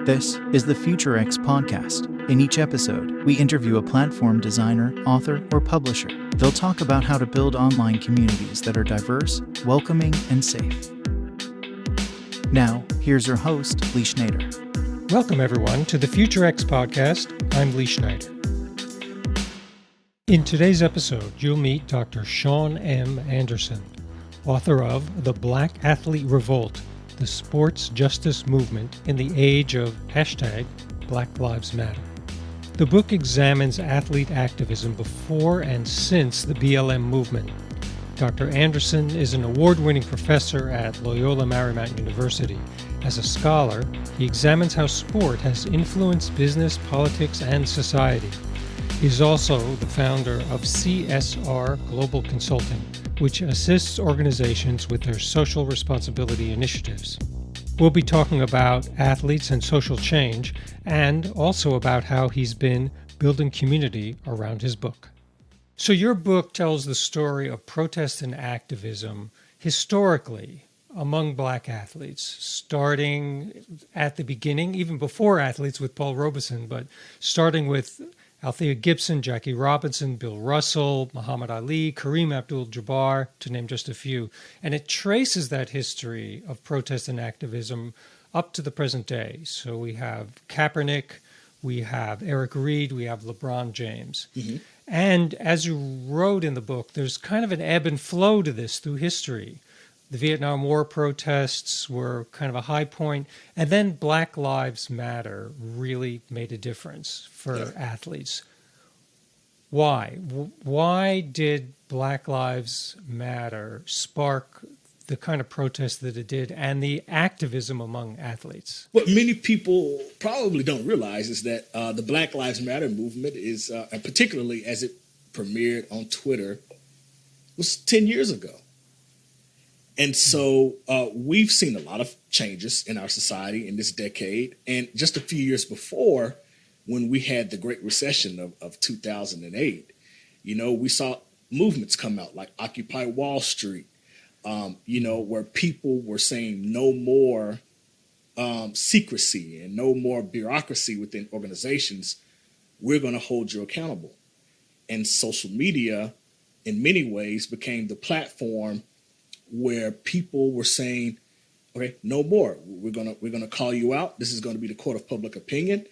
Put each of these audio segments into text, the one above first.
This is the FutureX Podcast. In each episode, we interview a platform designer, author, or publisher. They'll talk about how to build online communities that are diverse, welcoming, and safe. Now, here's your host, Lee Schneider. Welcome, everyone, to the FutureX Podcast. I'm Lee Schneider. In today's episode, you'll meet Dr. Shaun M. Anderson, author of The Black Athlete Revolt, the sports justice movement in the age of #Black Lives Matter. The book examines athlete activism before and since the BLM movement. Dr. Anderson is an award-winning professor at Loyola Marymount University. As a scholar, he examines how sport has influenced business, politics, and society. He's also the founder of CSR Global Consulting, which assists organizations with their social responsibility initiatives. We'll be talking about athletes and social change, and also about how he's been building community around his book. So your book tells the story of protest and activism historically among Black athletes, starting at the beginning, even before athletes with Paul Robeson, but starting with Althea Gibson, Jackie Robinson, Bill Russell, Muhammad Ali, Kareem Abdul-Jabbar, to name just a few. And it traces that history of protest and activism up to the present day. So we have Kaepernick, we have Eric Reed, we have LeBron James. Mm-hmm. And as you wrote in the book, there's kind of an ebb and flow to this through history. The Vietnam War protests were kind of a high point, and then Black Lives Matter really made a difference for athletes. Why? Why did Black Lives Matter spark the kind of protest that it did and the activism among athletes? What many people probably don't realize is that the Black Lives Matter movement is, and particularly as it premiered on Twitter, was 10 years ago. And so we've seen a lot of changes in our society in this decade. And just a few years before, when we had the Great Recession of 2008, we saw movements come out like Occupy Wall Street, where people were saying no more secrecy and no more bureaucracy within organizations. We're going to hold you accountable. And social media, in many ways, became the platform where people were saying, okay, no more. We're gonna call you out. This is going to be the court of public opinion.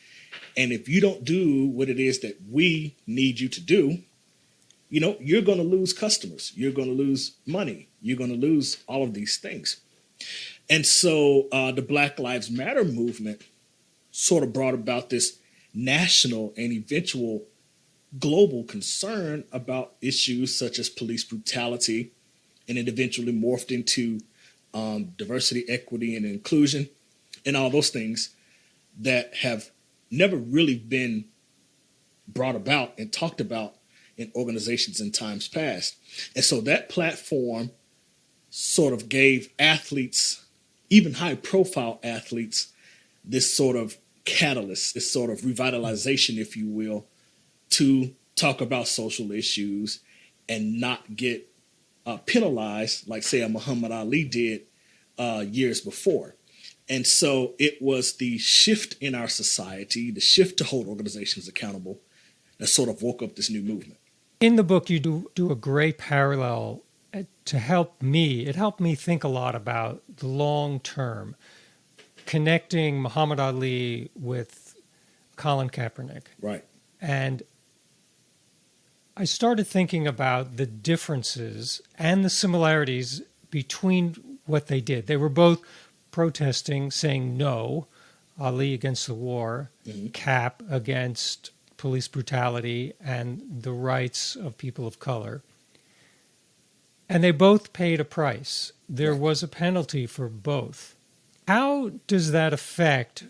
And if you don't do what it is that we need you to do, you're going to lose customers. You're going to lose money. You're going to lose all of these things. And so the Black Lives Matter movement sort of brought about this national and eventual global concern about issues such as police brutality, and it eventually morphed into diversity, equity, and inclusion, and all those things that have never really been brought about and talked about in organizations in times past. And so that platform sort of gave athletes, even high-profile athletes, this sort of catalyst, this sort of revitalization, if you will, to talk about social issues and not get penalized like, say, a Muhammad Ali did years before. And so it was the shift in our society, the shift to hold organizations accountable, that sort of woke up this new movement. In the book, you do a great parallel to help me. It helped me think a lot about the long term, connecting Muhammad Ali with Colin Kaepernick. Right. And I started thinking about the differences and the similarities between what they did. They were both protesting, saying no, Ali against the war, Cap against police brutality and the rights of people of color. And they both paid a price. There was a penalty for both. How does that affect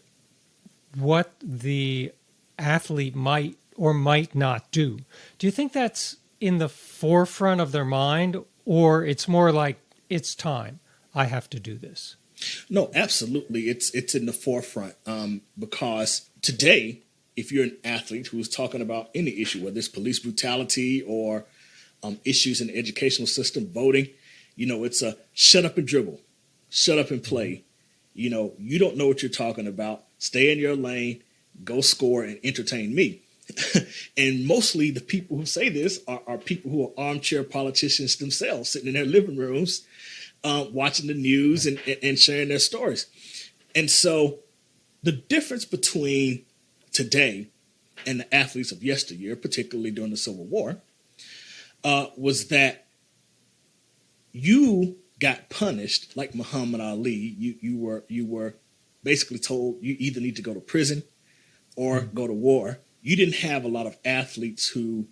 what the athlete might or might not do? Do you think that's in the forefront of their mind, or it's more like, it's time, I have to do this? No, absolutely. It's in the forefront because today, if you're an athlete who's talking about any issue, whether it's police brutality or issues in the educational system, voting, it's a shut up and dribble, shut up and play. You don't know what you're talking about. stay in your lane, go score and entertain me. And mostly the people who say this are people who are armchair politicians themselves, sitting in their living rooms, watching the news and sharing their stories. And so the difference between today and the athletes of yesteryear, particularly during the Civil War, was that you got punished like Muhammad Ali. You were basically told you either need to go to prison or go to war. You didn't have a lot of athletes who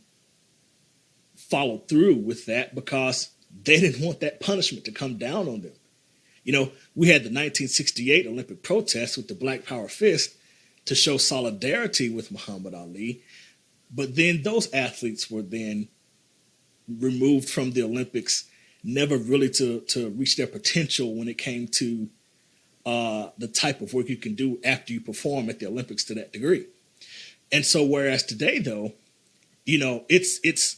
followed through with that because they didn't want that punishment to come down on them. You know, we had the 1968 Olympic protests with the Black Power fist to show solidarity with Muhammad Ali. But then those athletes were then removed from the Olympics, never really to reach their potential when it came to the type of work you can do after you perform at the Olympics to that degree. And so whereas today, though, you know, it's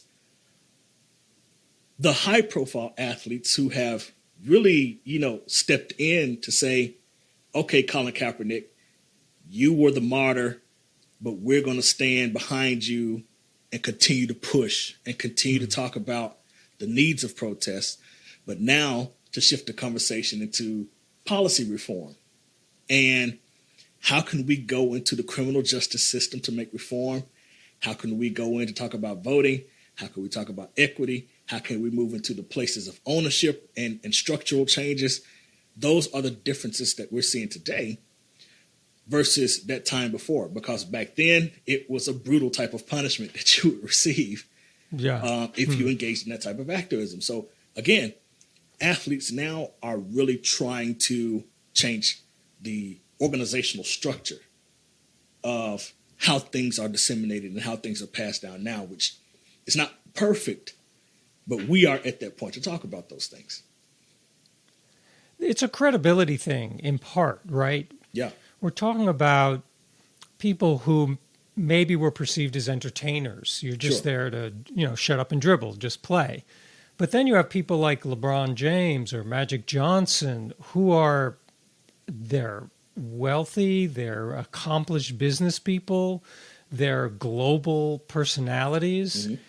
the high profile athletes who have really, you know, stepped in to say, okay, Colin Kaepernick, you were the martyr, but we're going to stand behind you and continue to push and continue to talk about the needs of protests, but now to shift the conversation into policy reform. And how can we go into the criminal justice system to make reform? How can we go in to talk about voting? How can we talk about equity? How can we move into the places of ownership and structural changes? Those are the differences that we're seeing today versus that time before, because back then it was a brutal type of punishment that you would receive if you engaged in that type of activism. So again, athletes now are really trying to change the organizational structure of how things are disseminated and how things are passed down now, which is not perfect, but we are at that point to talk about those things. It's a credibility thing in part, right? Yeah. We're talking about people who maybe were perceived as entertainers. You're just there to, you know, shut up and dribble, just play. But then you have people like LeBron James or Magic Johnson who are, they're wealthy, they're accomplished business people, they're global personalities. Mm-hmm.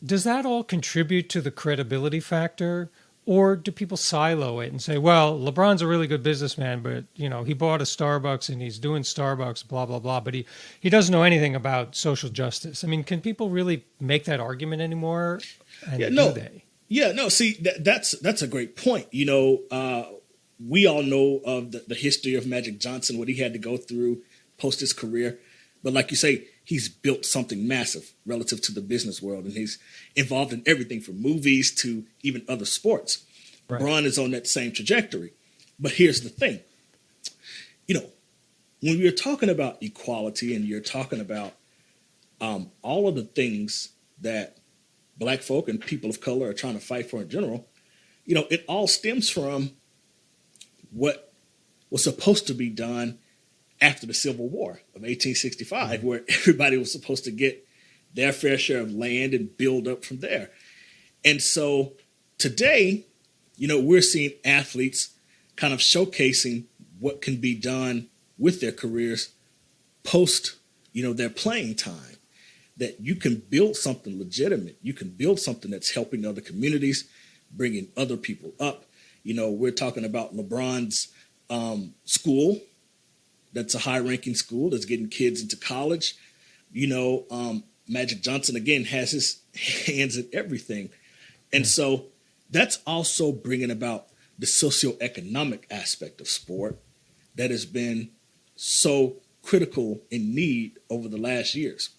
Does that all contribute to the credibility factor? Or do people silo it and say, well, LeBron's a really good businessman, but, you know, he bought a Starbucks and he's doing Starbucks, blah, blah, blah, but he doesn't know anything about social justice. I mean, can people really make that argument anymore? And do they? Yeah, no, see, that's a great point. You know, we all know of the history of Magic Johnson, what he had to go through post his career. But like you say, he's built something massive relative to the business world, and he's involved in everything from movies to even other sports. Right. LeBron is on that same trajectory. But here's the thing. You know, when we're talking about equality and you're talking about all of the things that Black folk and people of color are trying to fight for in general, you know, it all stems from what was supposed to be done after the Civil War of 1865, where everybody was supposed to get their fair share of land and build up from there. And so today, you know, we're seeing athletes kind of showcasing what can be done with their careers post, you know, their playing time, that you can build something legitimate. You can build something that's helping other communities, bringing other people up. You know, we're talking about LeBron's school. That's a high-ranking school that's getting kids into college. You know, Magic Johnson, again, has his hands in everything. And so that's also bringing about the socioeconomic aspect of sport that has been so critical in need over the last years.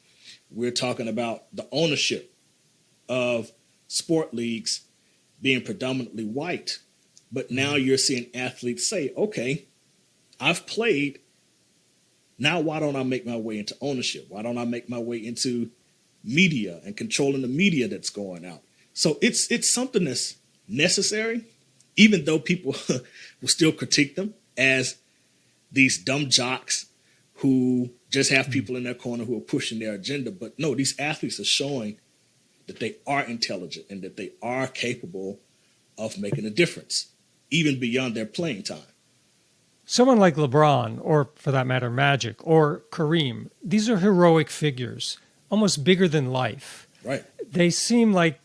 We're talking about the ownership of sport leagues being predominantly white. But now you're seeing athletes say, okay, I've played. Now, why don't I make my way into ownership? Why don't I make my way into media and controlling the media that's going out? So it's something that's necessary, even though people will still critique them as these dumb jocks who just have people in their corner who are pushing their agenda. But no, these athletes are showing that they are intelligent and that they are capable of making a difference, even beyond their playing time. someone like LeBron, or for that matter, Magic, or Kareem, these are heroic figures, almost bigger than life. Right. They seem like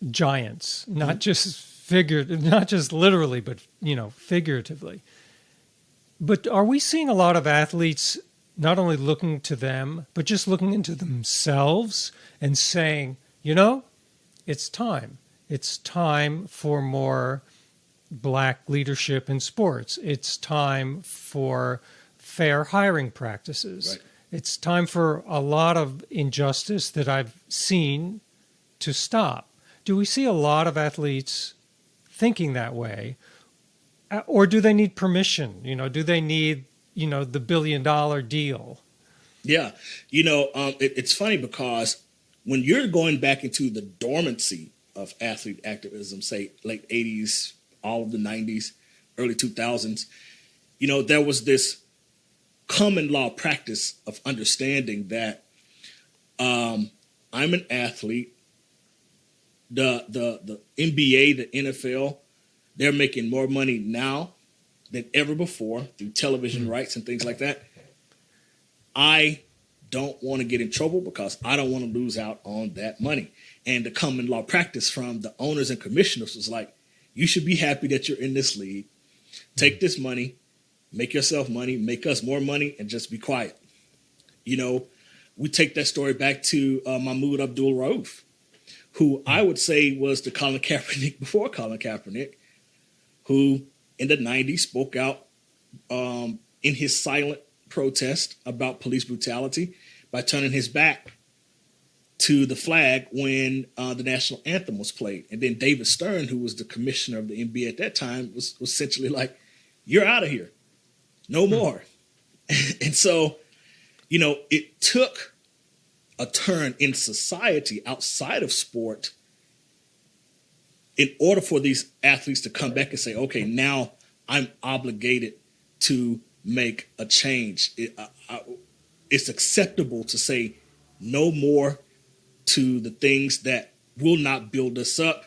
giants, not not just literally, but figuratively. But are we seeing a lot of athletes not only looking to them, but just looking into themselves and saying, it's time. It's time for more Black leadership in sports. It's time for fair hiring practices. Right. It's time for a lot of injustice that I've seen to stop. Do we see a lot of athletes thinking that way? Or do they need permission? Do they need, the $1 billion deal? Yeah. It's funny because when you're going back into the dormancy of athlete activism, say late 80s, all of the 90s, early 2000s, there was this common law practice of understanding that I'm an athlete. The NBA, the NFL, they're making more money now than ever before through television rights and things like that. I don't want to get in trouble because I don't want to lose out on that money. And the common law practice from the owners and commissioners was like, you should be happy that you're in this league. Take this money, make yourself money, make us more money, and just be quiet. We take that story back to Mahmoud Abdul-Rauf, who I would say was the Colin Kaepernick before Colin Kaepernick, who in the 90s spoke out in his silent protest about police brutality by turning his back to the flag when the national anthem was played. And then David Stern, who was the commissioner of the NBA at that time, was essentially like, you're out of here. No more. And so, it took a turn in society outside of sport in order for these athletes to come back and say, okay, now I'm obligated to make a change. It's acceptable to say no more to the things that will not build us up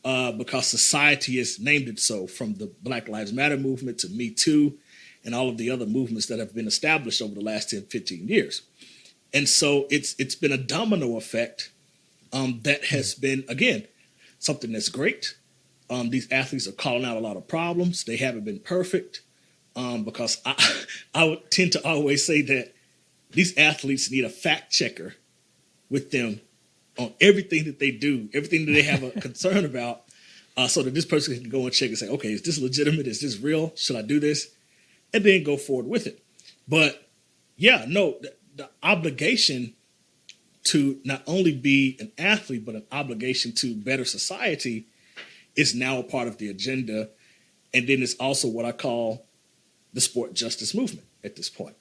because society has named it so, from the Black Lives Matter movement to Me Too and all of the other movements that have been established over the last 10, 15 years. And so it's been a domino effect that has been, again, something that's great. These athletes are calling out a lot of problems. They haven't been perfect because I would tend to always say that these athletes need a fact checker with them on everything that they do, everything that they have a concern about, so that this person can go and check and say, okay, is this legitimate? Is this real? Should I do this? And then go forward with it. But yeah, no, the obligation to not only be an athlete, but an obligation to better society is now a part of the agenda. And then it's also what I call the sport justice movement at this point.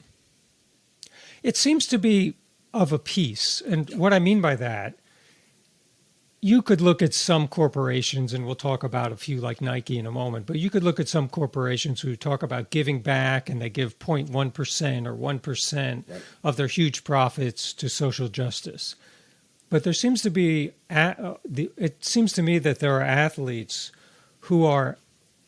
It seems to be of a piece. And what I mean by that, you could look at some corporations, and we'll talk about a few like Nike in a moment, but you could look at some corporations who talk about giving back and they give 0.1% or 1% of their huge profits to social justice. But there seems to be, it seems to me that there are athletes who are,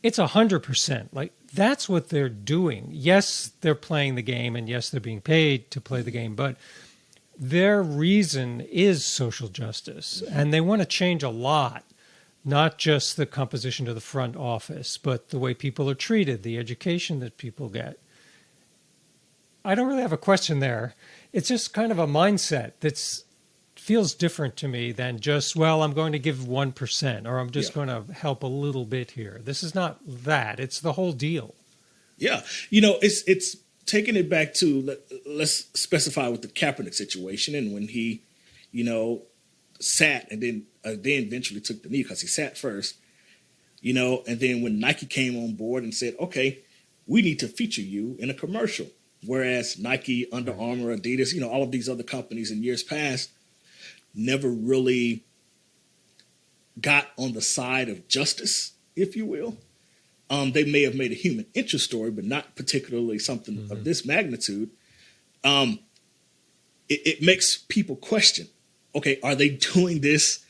it's 100%. Like, that's what they're doing. Yes, they're playing the game, and yes, they're being paid to play the game, but their reason is social justice, and they want to change a lot, not just the composition of the front office, but the way people are treated, the education that people get. I don't really have a question there. It's just kind of a mindset that feels different to me than just, well, I'm going to give 1% or I'm just going to help a little bit here. This is not that. It's the whole deal. Yeah. It's taking it back to, let's specify with the Kaepernick situation, and when he, sat and then eventually took the knee because he sat first, and then when Nike came on board and said, okay, we need to feature you in a commercial, whereas Nike, Under Armour, Adidas, all of these other companies in years past never really got on the side of justice, if you will. They may have made a human interest story, but not particularly something of this magnitude. It makes people question, okay, are they doing this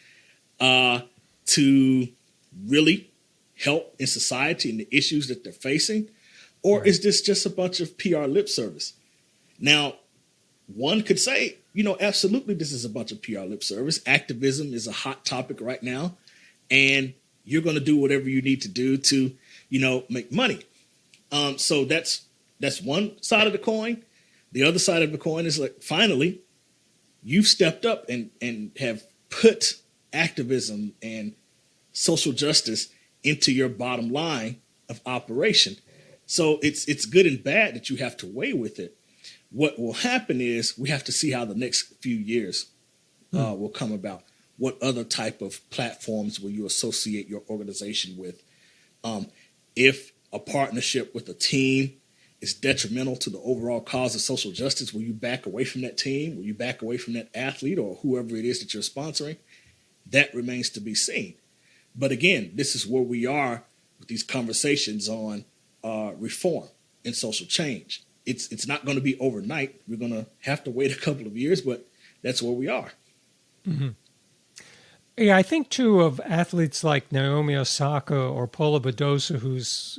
to really help in society and the issues that they're facing? Or is this just a bunch of PR lip service? Now, one could say, absolutely this is a bunch of PR lip service. Activism is a hot topic right now, and you're going to do whatever you need to do to, make money. So that's one side of the coin. The other side of the coin is like, finally, you've stepped up and have put activism and social justice into your bottom line of operation. So it's good and bad that you have to weigh with it. What will happen is we have to see how the next few years will come about. What other type of platforms will you associate your organization with? If a partnership with a team is detrimental to the overall cause of social justice, will you back away from that team? Will you back away from that athlete or whoever it is that you're sponsoring? That remains to be seen. But again, this is where we are with these conversations on reform and social change. It's not going to be overnight. We're going to have to wait a couple of years, but that's where we are. Mm-hmm. Yeah, I think, too, of athletes like Naomi Osaka or Paula Badosa who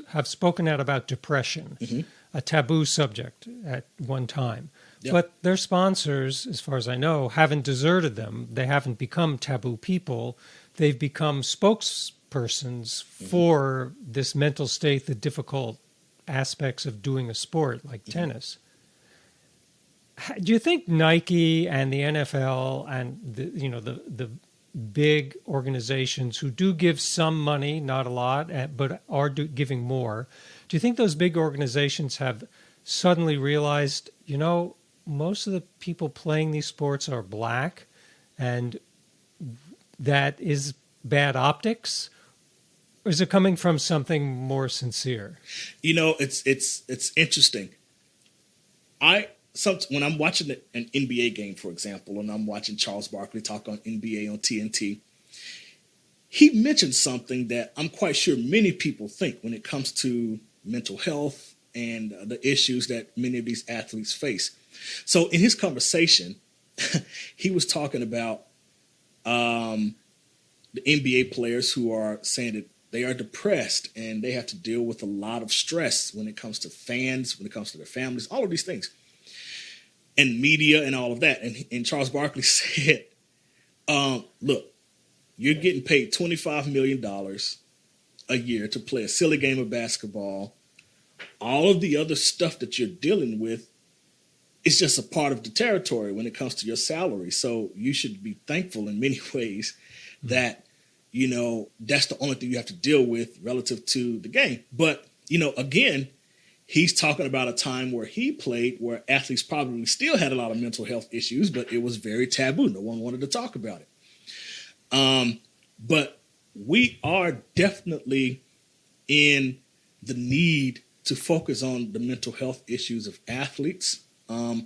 have spoken out about depression, a taboo subject at one time. Yep. But their sponsors, as far as I know, haven't deserted them. They haven't become taboo people. They've become spokespersons for this mental state, the difficult aspects of doing a sport like tennis. Do you think Nike and the NFL and the big organizations who do give some money, not a lot, but are giving more, do you think those big organizations have suddenly realized, most of the people playing these sports are black, and that is bad optics? Or is it coming from something more sincere? It's interesting. When I'm watching an NBA game, for example, and I'm watching Charles Barkley talk on NBA on TNT, he mentioned something that I'm quite sure many people think when it comes to mental health and the issues that many of these athletes face. So in his conversation, he was talking about the NBA players who are saying that they are depressed and they have to deal with a lot of stress when it comes to fans, when it comes to their families, all of these things, and media and all of that. And Charles Barkley said, look, you're getting paid $25 million a year to play a silly game of basketball. All of the other stuff that you're dealing with is just a part of the territory when it comes to your salary. So you should be thankful in many ways that, that's the only thing you have to deal with relative to the game. But, again, he's talking about a time where he played where athletes probably still had a lot of mental health issues, but it was very taboo. No one wanted to talk about it. But we are definitely in the need to focus on the mental health issues of athletes. For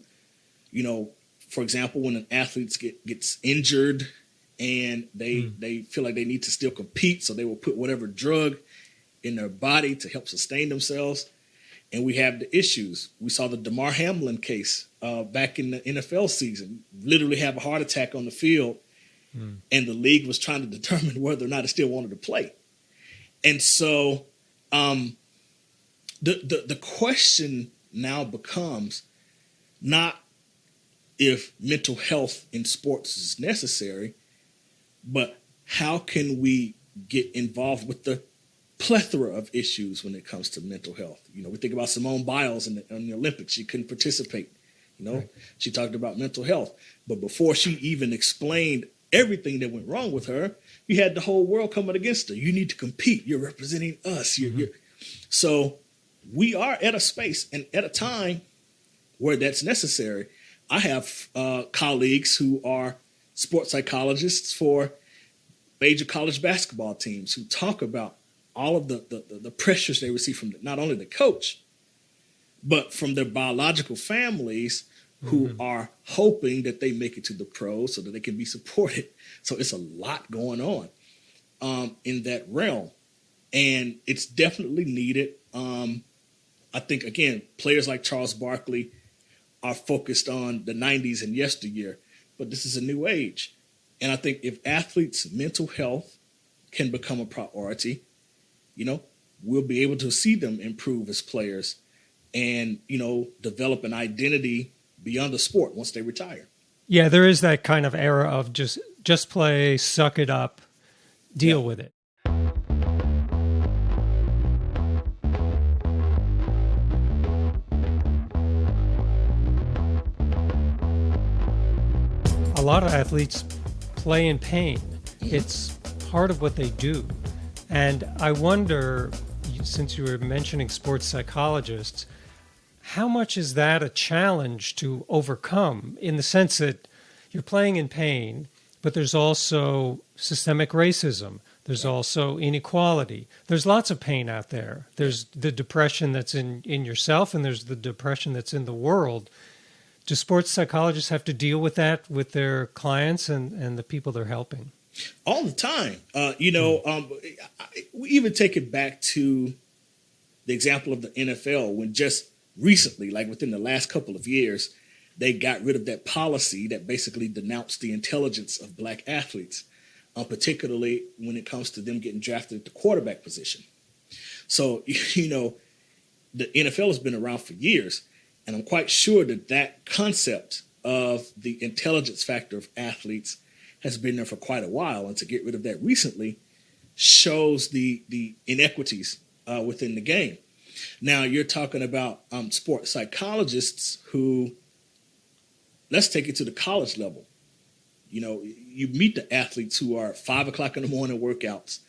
example, when an athlete gets injured and they feel like they need to still compete, so they will put whatever drug in their body to help sustain themselves. And we have the issues. We saw the DeMar Hamlin case back in the NFL season, literally have a heart attack on the field, and the league was trying to determine whether or not it still wanted to play. And so the question now becomes not if mental health in sports is necessary, but how can we get involved with the plethora of issues when it comes to mental health? We think about Simone Biles in the Olympics. She couldn't participate. Right. She talked about mental health. But before she even explained everything that went wrong with her, you had the whole world coming against her. You need to compete. You're representing us. So we are at a space and at a time where that's necessary. I have colleagues who are sports psychologists for major college basketball teams who talk about all of the pressures they receive from not only the coach, but from their biological families who are hoping that they make it to the pros so that they can be supported. So it's a lot going on in that realm. And it's definitely needed. I think, again, players like Charles Barkley are focused on the 90s and yesteryear, but this is a new age. And I think if athletes' mental health can become a priority, we'll be able to see them improve as players. and, develop an identity beyond the sport once they retire. Yeah, there is that kind of era of just play, suck it up, deal with it. A lot of athletes play in pain. It's part of what they do. And I wonder, since you were mentioning sports psychologists, how much is that a challenge to overcome, in the sense that you're playing in pain, but there's also systemic racism. There's also inequality. There's lots of pain out there. There's the depression that's in yourself, and there's the depression that's in the world. Do sports psychologists have to deal with that with their clients and the people they're helping? All the time. We even take it back to the example of the NFL, when just recently, like within the last couple of years, they got rid of that policy that basically denounced the intelligence of black athletes, particularly when it comes to them getting drafted at the quarterback position. So, the NFL has been around for years, and I'm quite sure that concept of the intelligence factor of athletes has been there for quite a while. And to get rid of that recently shows the inequities within the game. Now, you're talking about sports psychologists who, let's take it to the college level. You meet the athletes who are 5 o'clock in the morning workouts,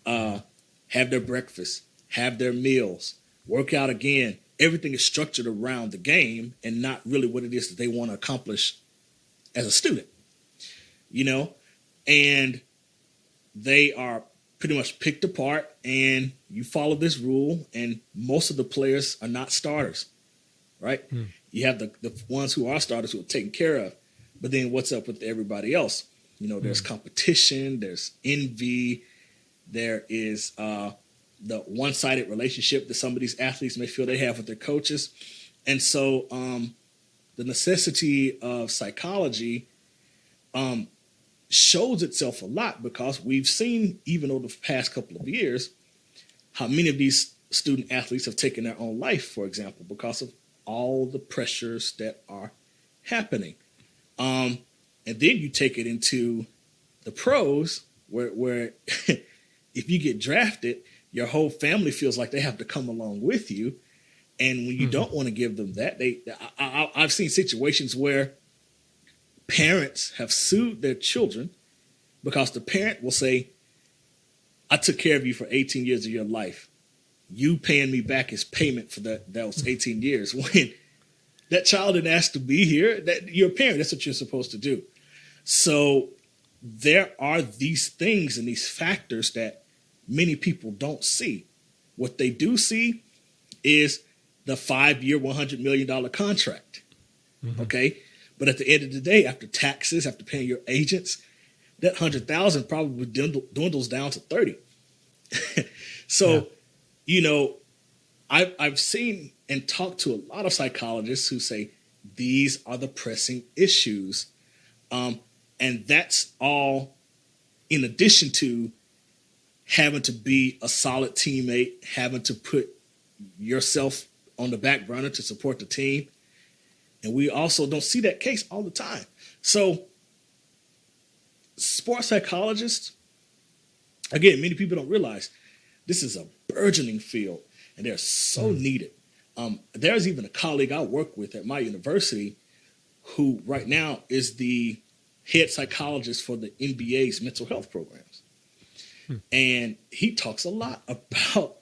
have their breakfast, have their meals, work out again. Everything is structured around the game and not really what it is that they want to accomplish as a student, and they are pretty much picked apart, and you follow this rule, and most of the players are not starters, right? You have the ones who are starters who are taken care of, but then what's up with everybody else? There's competition, there's envy, there is the one-sided relationship that some of these athletes may feel they have with their coaches. And so the necessity of psychology shows itself a lot, because we've seen, even over the past couple of years, how many of these student athletes have taken their own life, for example, because of all the pressures that are happening. And then you take it into the pros, where if you get drafted, your whole family feels like they have to come along with you. And when you don't want to give them that, I've seen situations where parents have sued their children because the parent will say, I took care of you for 18 years of your life. You paying me back is payment for those 18 years. When that child didn't ask to be here, that you're a parent, that's what you're supposed to do. So there are these things and these factors that many people don't see. What they do see is the 5-year, $100 million contract. Okay. But at the end of the day, after taxes, after paying your agents, that $100,000 probably dwindles down to 30. So, I've seen and talked to a lot of psychologists who say these are the pressing issues. And that's all in addition to having to be a solid teammate, having to put yourself on the back burner to support the team. And we also don't see that case all the time. So sports psychologists, again, many people don't realize this is a burgeoning field, and they're so needed. There's even a colleague I work with at my university who right now is the head psychologist for the NBA's mental health programs. And he talks a lot about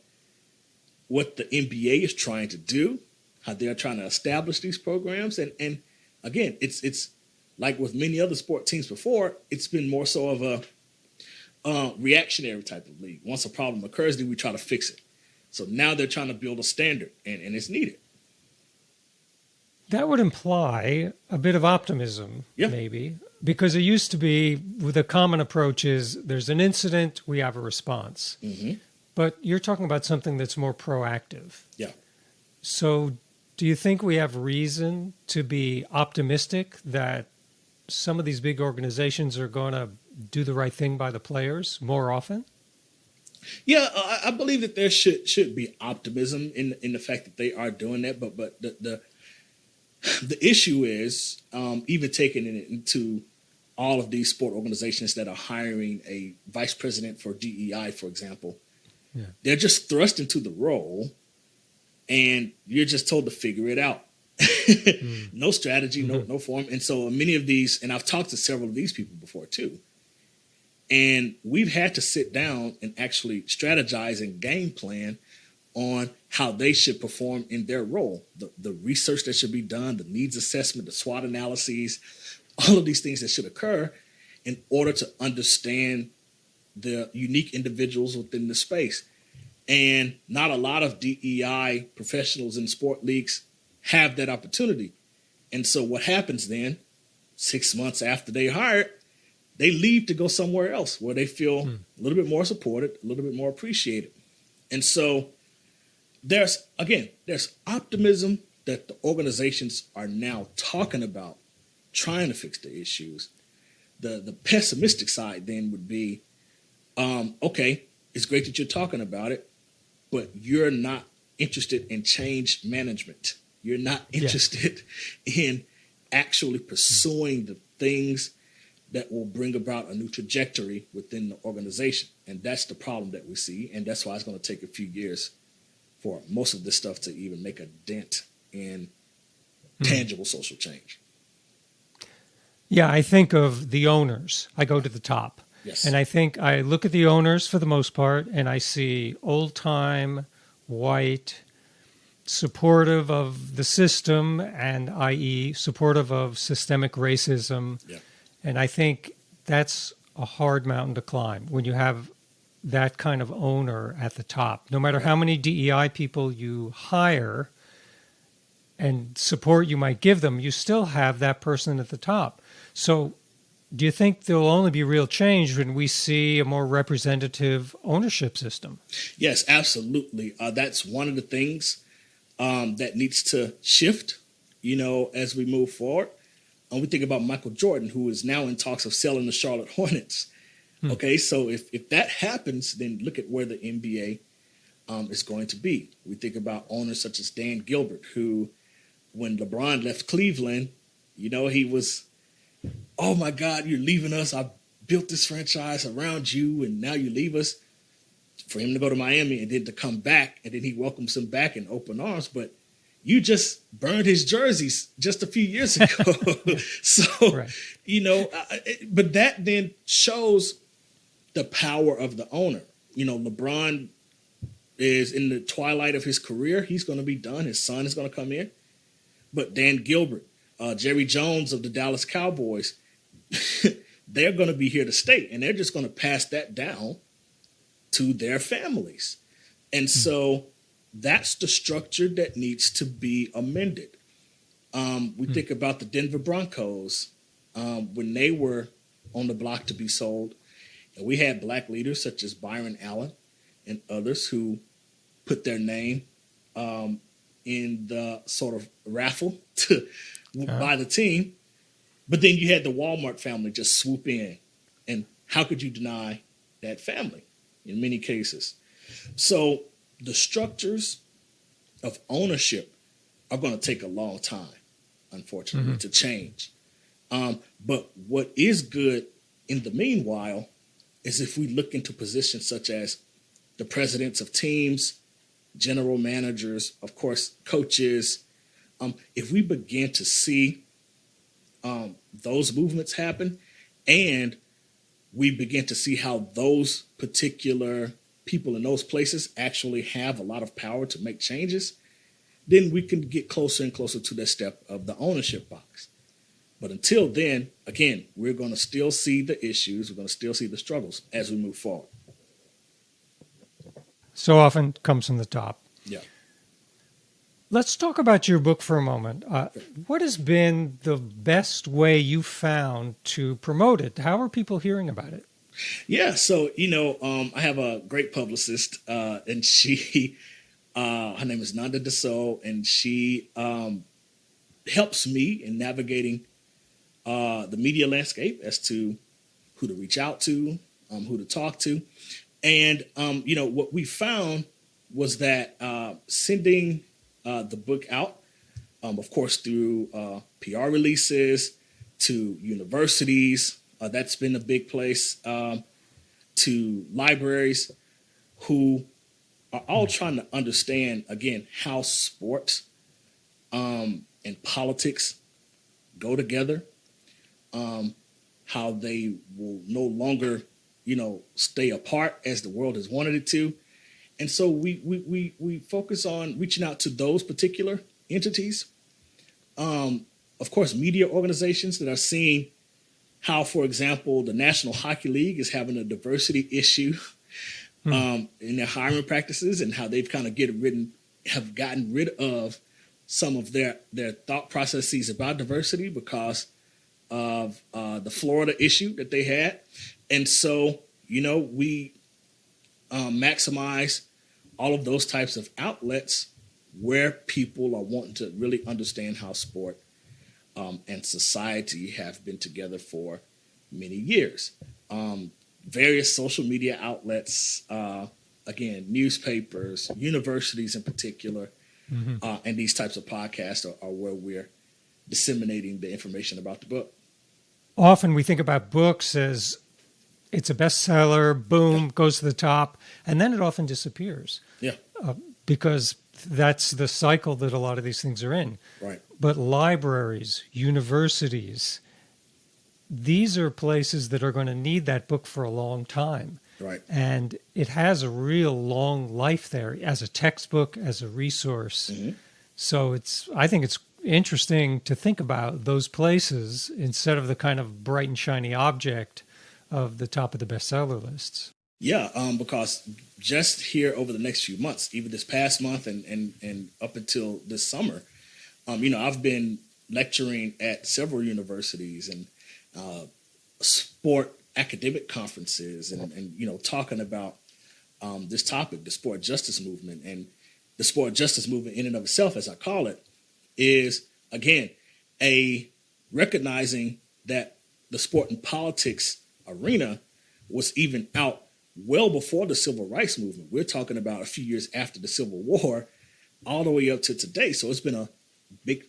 what the NBA is trying to do, how they're trying to establish these programs. And again, it's like with many other sport teams before, it's been more so of a reactionary type of league. Once a problem occurs, then we try to fix it. So now they're trying to build a standard, and it's needed. That would imply a bit of optimism, maybe, because it used to be the common approach is there's an incident, we have a response. But you're talking about something that's more proactive. Yeah. So do you think we have reason to be optimistic that some of these big organizations are going to do the right thing by the players more often? Yeah, I believe that there should be optimism in the fact that they are doing that, but the issue is even taking it into all of these sport organizations that are hiring a vice president for DEI, for example. Yeah. They're just thrust into the role, and you're just told to figure it out. No strategy, no form. And so many of these, and I've talked to several of these people before too, and we've had to sit down and actually strategize and game plan on how they should perform in their role, the research that should be done, the needs assessment, the SWOT analyses, all of these things that should occur in order to understand the unique individuals within the space. And not a lot of DEI professionals in sport leagues have that opportunity. And so what happens then, 6 months after they hired, they leave to go somewhere else where they feel a little bit more supported, a little bit more appreciated. And so there's optimism that the organizations are now talking about trying to fix the issues. The pessimistic side then would be, okay, it's great that you're talking about it, but you're not interested in change management. You're not interested in actually pursuing the things that will bring about a new trajectory within the organization. And that's the problem that we see. And that's why it's going to take a few years for most of this stuff to even make a dent in tangible social change. Yeah, I think of the owners. I go to the top. Yes. And I look at the owners for the most part, and I see old-time, white, supportive of the system, and i.e. supportive of systemic racism. Yeah. And I think that's a hard mountain to climb when you have that kind of owner at the top. No matter how many DEI people you hire and support you might give them, you still have that person at the top. So do you think there will only be real change when we see a more representative ownership system? Yes, absolutely. That's one of the things that needs to shift, as we move forward. We think about Michael Jordan, who is now in talks of selling the Charlotte Hornets. Okay, so if that happens, then look at where the NBA is going to be. We think about owners such as Dan Gilbert, who, when LeBron left Cleveland, he was, oh my God, you're leaving us. I built this franchise around you, and now you leave us. For him to go to Miami and then to come back, and then he welcomes him back in open arms. But you just burned his jerseys just a few years ago. So, right. But that then shows the power of the owner. LeBron is in the twilight of his career. He's going to be done. His son is going to come in. But Dan Gilbert, Jerry Jones of the Dallas Cowboys, they're going to be here to stay. And they're just going to pass that down to their families. And so that's the structure that needs to be amended. We think about the Denver Broncos when they were on the block to be sold. And we had black leaders such as Byron Allen and others who put their name in the sort of raffle to buy the team. But then you had the Walmart family just swoop in. And how could you deny that family in many cases? So the structures of ownership are going to take a long time, unfortunately, to change. But what is good in the meanwhile is if we look into positions such as the presidents of teams, general managers, of course, coaches, if we begin to see those movements happen, and we begin to see how those particular people in those places actually have a lot of power to make changes, then we can get closer and closer to that step of the ownership box. But until then, again, we're going to still see the issues. We're going to still see the struggles as we move forward. So often comes from the top. Yeah. Let's talk about your book for a moment. What has been the best way you found to promote it? How are people hearing about it? Yeah, so, I have a great publicist, and she, her name is Nanda Dassault, and she helps me in navigating the media landscape as to who to reach out to, who to talk to. And, what we found was that sending the book out, of course, through PR releases to universities, that's been a big place, to libraries who are all trying to understand, again, how sports and politics go together, how they will no longer, stay apart as the world has wanted it to. And so we focus on reaching out to those particular entities. Of course, media organizations that are seeing how, for example, the National Hockey League is having a diversity issue in their hiring practices, and how they've kind of have gotten rid of some of their thought processes about diversity because of the Florida issue that they had. And so, we maximize all of those types of outlets where people are wanting to really understand how sport and society have been together for many years. Various social media outlets, again, newspapers, universities in particular, and these types of podcasts are where we're disseminating the information about the book. Often we think about books as it's a bestseller, boom, goes to the top, and then it often disappears. Yeah. Because that's the cycle that a lot of these things are in. Right. But libraries, universities, these are places that are going to need that book for a long time. Right. And it has a real long life there as a textbook, as a resource. Mm-hmm. So I think it's interesting to think about those places instead of the kind of bright and shiny object of the top of the bestseller lists. Yeah, because just here over the next few months, even this past month and up until this summer, I've been lecturing at several universities and sport academic conferences and talking about this topic, the sport justice movement. And the sport justice movement in and of itself, as I call it, is, again, a recognizing that the sport and politics arena was even out well before the civil rights movement. We're talking about a few years after the Civil War, all the way up to today. So it's been a big,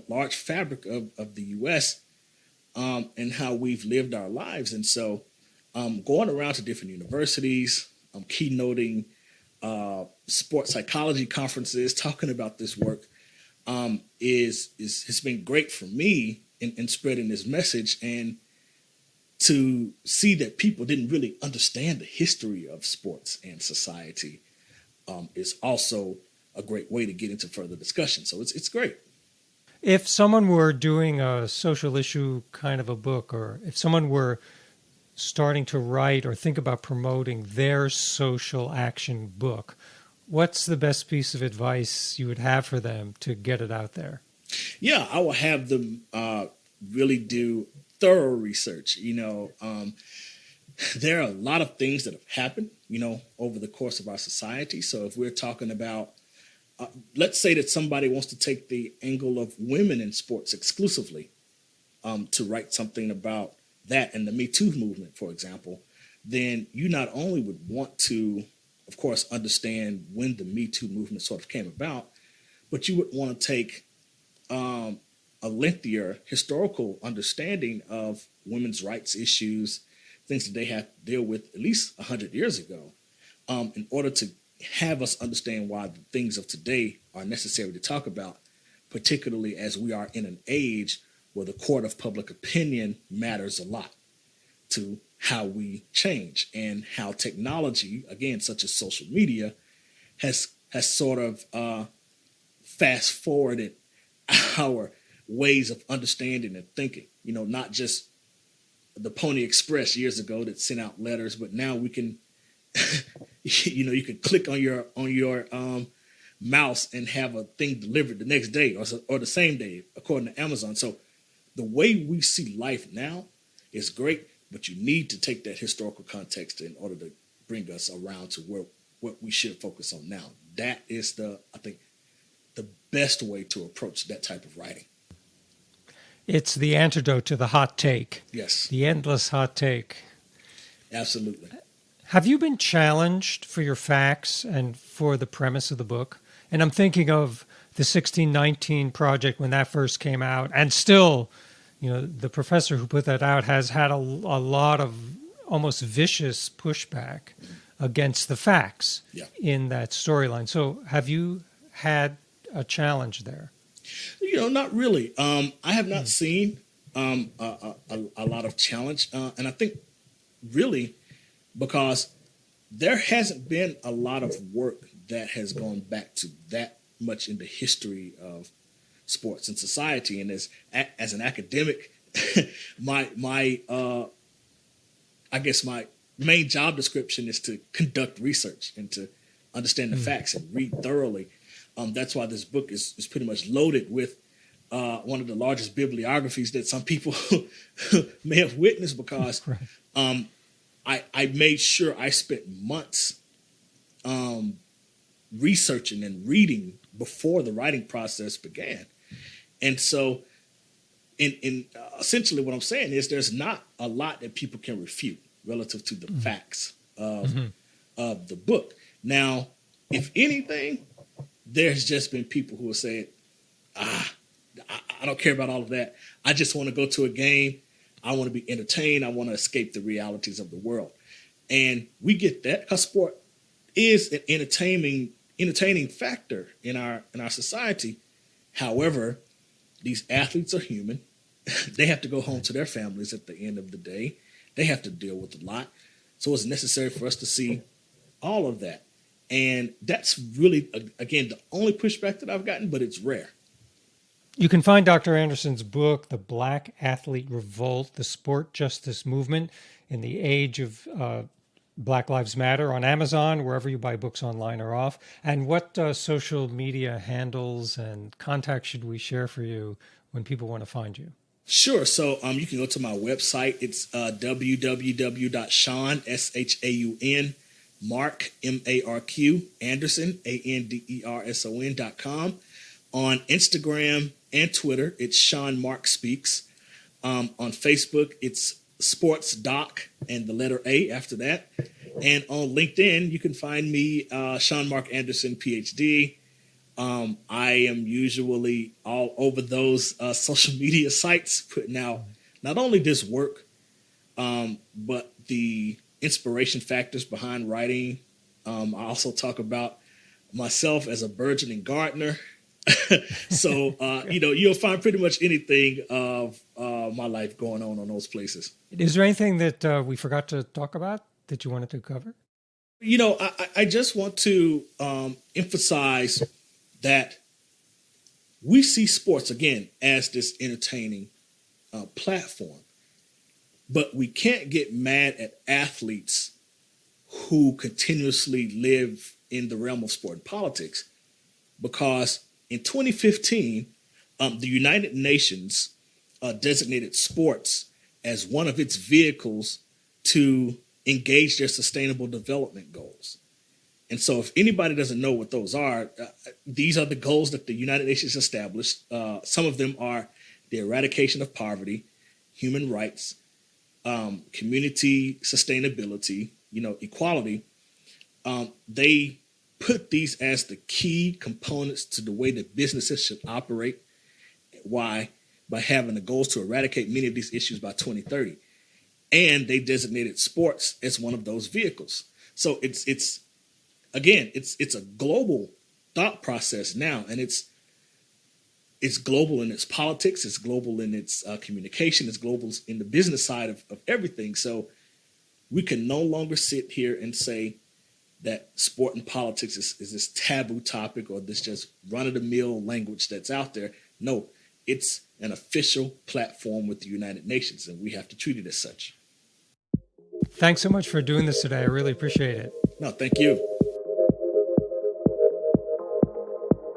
large fabric of the U.S. And how we've lived our lives. And so going around to different universities, keynoting sports psychology conferences, talking about this work has been great for me in spreading this message, and to see that people didn't really understand the history of sports and society is also a great way to get into further discussion. So it's great. If someone were doing a social issue kind of a book, or if someone were starting to write or think about promoting their social action book, what's the best piece of advice you would have for them to get it out there? Yeah, I will have them really do thorough research. There are a lot of things that have happened, over the course of our society. So if we're talking about, let's say that somebody wants to take the angle of women in sports exclusively, to write something about that and the Me Too movement, for example, then you not only would want to, of course, understand when the Me Too movement sort of came about, but you would want to take a lengthier historical understanding of women's rights issues, things that they had to deal with at least 100 years ago, in order to have us understand why the things of today are necessary to talk about, particularly as we are in an age where the court of public opinion matters a lot to how we change, and how technology, again, such as social media, has sort of fast forwarded our ways of understanding and thinking. Not just the Pony Express years ago that sent out letters, but now we can, you can click on your mouse and have a thing delivered the next day or the same day, according to Amazon. So the way we see life now is great, but you need to take that historical context in order to bring us around to what we should focus on now. That is I think, the best way to approach that type of writing. It's the antidote to the hot take. Yes. The endless hot take. Absolutely. Have you been challenged for your facts and for the premise of the book? And I'm thinking of the 1619 project when that first came out, and still, the professor who put that out has had a lot of almost vicious pushback against the facts in that storyline. So have you had a challenge there? Not really. I have not seen a lot of challenge. And I think really because there hasn't been a lot of work that has gone back to that much in the history of sports and society. And as an academic, my main job description is to conduct research and to understand the facts and read thoroughly. That's why this book is pretty much loaded with one of the largest bibliographies that some people may have witnessed, because I made sure I spent months researching and reading before the writing process began. And so in essentially what I'm saying is there's not a lot that people can refute relative to the facts of the book. Now, if anything, there's just been people who have said, I don't care about all of that. I just want to go to a game. I want to be entertained. I want to escape the realities of the world. And we get that because sport is an entertaining factor in our society. However, these athletes are human. They have to go home to their families at the end of the day. They have to deal with a lot. So it's necessary for us to see all of that. And that's really, again, the only pushback that I've gotten, but it's rare. You can find Dr. Anderson's book, The Black Athlete Revolt, The Sport Justice Movement in the Age of Black Lives Matter, on Amazon, wherever you buy books online or off. And what social media handles and contacts should we share for you when people want to find you? Sure. So you can go to my website. It's www.Shaun, SHAUN, Mark, MARQ, Anderson, ANDERSON.com. On Instagram and Twitter, it's Shaun Mark Speaks. On Facebook, it's Sports Doc and the letter A after that. And on LinkedIn, you can find me, Shaun Mark Anderson, PhD. I am usually all over those social media sites, putting out not only this work, but the inspiration factors behind writing. I also talk about myself as a burgeoning gardener. So, you'll find pretty much anything of my life going on those places. Is there anything that we forgot to talk about that you wanted to cover? I just want to emphasize that we see sports, again, as this entertaining platform. But we can't get mad at athletes who continuously live in the realm of sport and politics, because in 2015, the United Nations designated sports as one of its vehicles to engage their sustainable development goals. And so if anybody doesn't know what those are, these are the goals that the United Nations established. Some of them are the eradication of poverty, human rights, community sustainability, equality. They put these as the key components to the way that businesses should operate. Why? By having the goals to eradicate many of these issues by 2030. And they designated sports as one of those vehicles. So it's a global thought process now, and it's global in its politics, it's global in its communication, it's global in the business side of everything. So we can no longer sit here and say that sport and politics is this taboo topic or this just run-of-the-mill language that's out there. No, it's an official platform with the United Nations, and we have to treat it as such. Thanks so much for doing this today. I really appreciate it. No, thank you.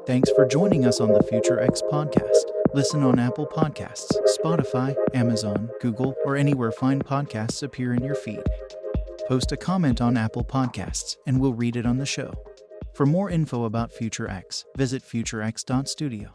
Thanks for joining us on the FutureX Podcast. Listen on Apple Podcasts, Spotify, Amazon, Google, or anywhere fine podcasts appear in your feed. Post a comment on Apple Podcasts, and we'll read it on the show. For more info about FutureX, visit futurex.studio.